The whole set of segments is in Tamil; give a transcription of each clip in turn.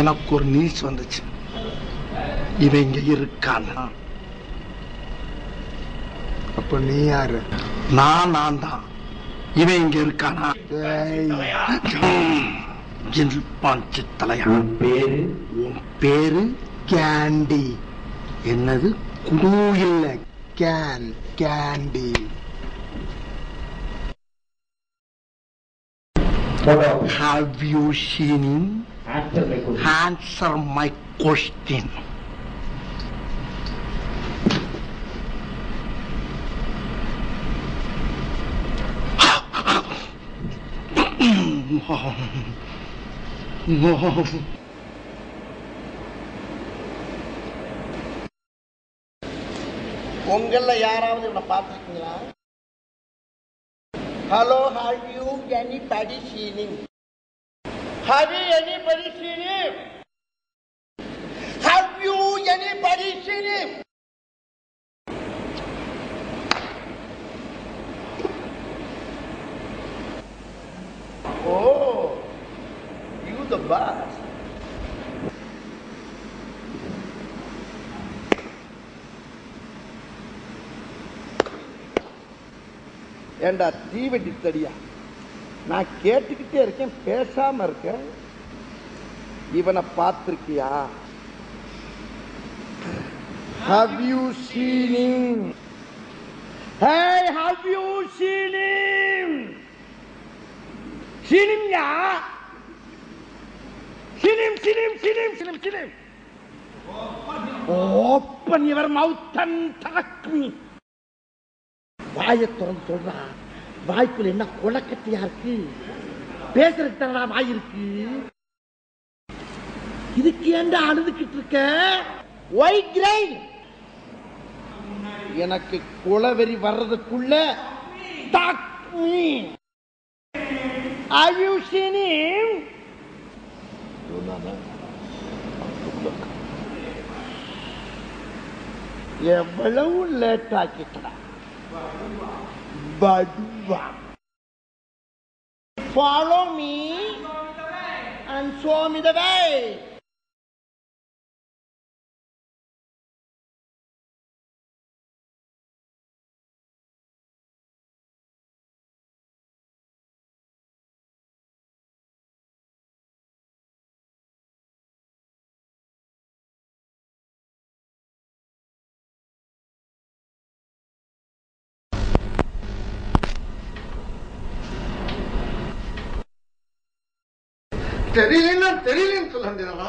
எனக்கு ஒரு நியூஸ் வந்துச்சு. இவன் இங்க இருக்கானா? அப்ப நீ யாரு? நான் தான். இவன் இங்க இருக்கானா? பாஞ்சு தலையா. உன் பேரு கேண்டி. என்னது? குடு இல்ல, candy. Have you seen him? Answer my question. உங்கள யாராவது இவனை பார்த்துருக்கீங்களா? Hello, have you anybody seen him? Have you anybody seen him? Have you anybody seen him? Oh, you the boss. ஏண்டா தீவெட்டி தடியா, நான் கேட்டுக்கிட்டே இருக்கேன், பேசாம இருக்கேன். இவனை பார்த்திருக்கியா? Have you seen him? Hey, have you seen him? Seen him ya? Seen him. Open your mouth and talk me. வாயை திறந்து சொல்றா. வாய்க்குள்ள என்ன கொலக்கட்டியா இருக்கு? பேசுறதுக்கு தானடா வாய் இருக்கு. இதுக்கு ஏண்டா அழுதுகிட்டு இருக்க? White crane. எனக்கு குலவெறி வர்றதுக்குள்ள talk me. Have you seen him? எவ்வளவு late ஆக்கிட்டா. Badua. Follow me and show me the way. தெரியலன்னு சொல்ல வேண்டியதா?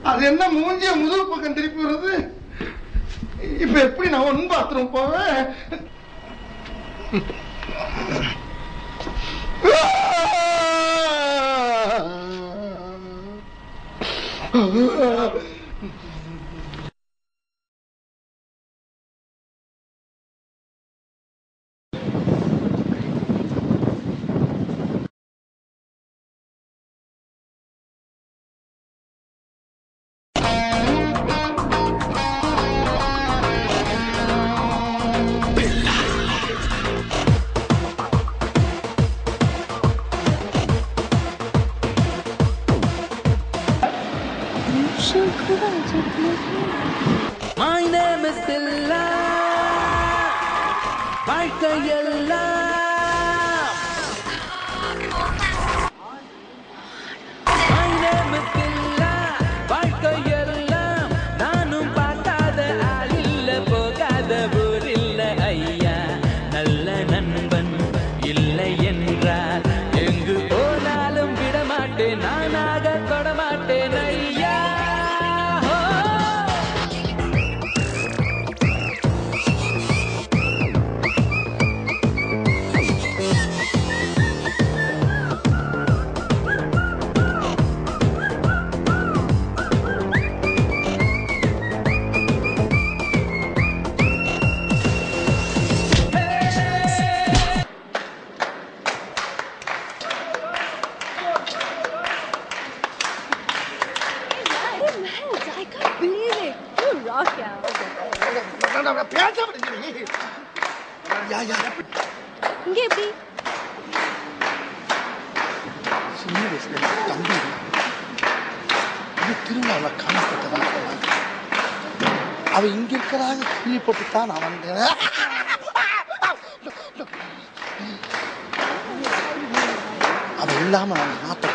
அது என்ன மூஞ்சிய முதல் பக்கம் திருப்பி வருது? இப்ப எப்படி நான் ஒன் பாத்ரூம் போவேன்? My name is Billa. வாழ்க்கையெல்லாம் My name is Billa. வாழ்க்கையெல்லாம் நானும் பார்க்காத ஆள் இல்ல, போகாத ஊர் இல்ல ஐயா. நல்ல நண்பன் இல்லை என்றால் எங்கு போனாலும் விடமாட்டேன், நானாக தொடமாட்டேன் ஐயா. இங்க எப்படி? சின்ன வயசுல தம்பி திருவிழாவில் காணப்பட்டதாக சொன்னாங்க. அவ இங்க இருக்கிறதாக கேள்விப்பட்டுத்தான் நான் வந்தேன். அவ இல்லாம நான் நாட்டை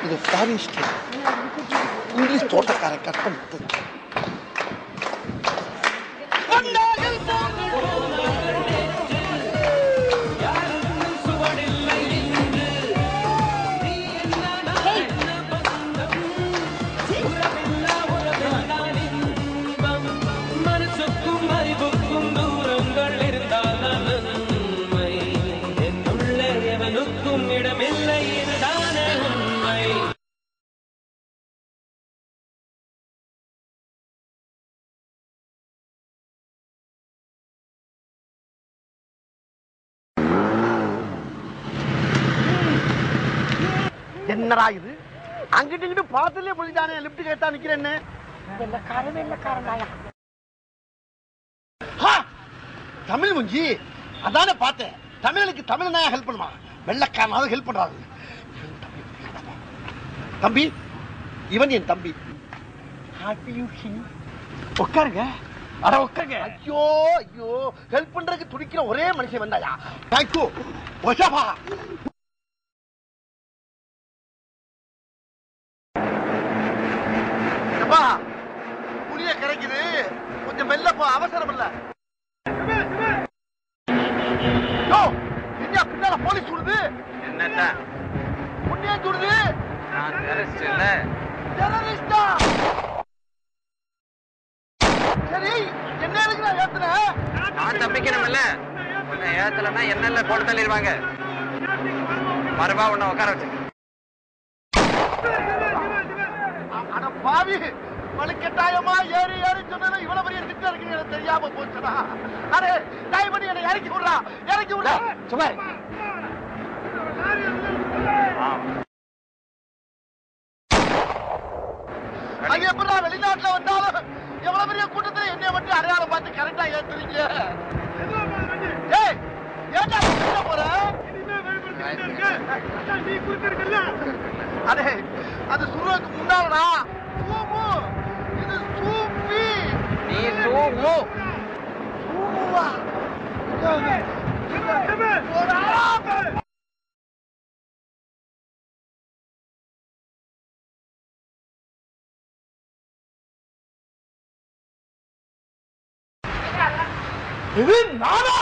இது ஃபாரின் ஸ்டேட். இங்கிலீஷ் தோட்டக்காரன் கற்பனை. என்னடா இது அங்கிட்டு இங்கிட்டு பாத்துலயே போயிட்டானே, லிப்ட் கேட்டா நிக்கிறேன்னு. தமிழ் முஞ்சி அதானே பார்த்தேன். தமிழுக்கு தமிழ் தான் ஹெல்ப் பண்ணுமா, வெள்ளக்காரனாவது ஹெல்ப் பண்றாரு. தம்பி, இவன் என் தம்பி. உட்காருங்க. அட உட்காருங்க. ஐயோ ஐயோ, ஹெல்ப் பண்றதுக்கு துடிக்கிற ஒரே மனுஷன் வந்தாயா? தேங்க்யூ. ஒஷாபா. புளிய கிடைக்குது, கொஞ்சம் மெல்ல போ, அவசரம் இல்ல. பின்னால போலீஸ் சுடுது. என்னடா புண்ணிய சுடுது. நான் டெரரிஸ்ட் இல்ல. டெரரிஸ்டா? சரி, என்ன எதுக்கு நான் ஏத்துறேன்? நான் தப்பிக்கணும்ல. உன்னை ஏத்தலன்னா என்னென்ன போட்டு தள்ளிடுவாங்க. மறுபா உன்னை உட்கார வச்சு. அட பாவி, வலுக்கட்டாயமா ஏறி ஏறி சொன்னா இவ்வளவு பெரிய திட்டம் இருக்கு தெரியாம போச்சுடா. அரே தயவு பண்ணி என்னை இறக்கி விடுறா, இறக்கி விடுறா. சும்மா அது எப்படா வெளிநாட்டுல வந்தாலும் எவ்வளவு பெரிய கூட்டத்துல என்னைய மட்டும் அடையாளம் பார்த்து கரெக்டா ஏத்துறீங்க? ஏய், ஏன்டா போற? அடே, அது சுருவுக்கு முன்னாலடா. சூமு, இது சூப்பி. நீ சூமு. சூமுவா? இது நானா?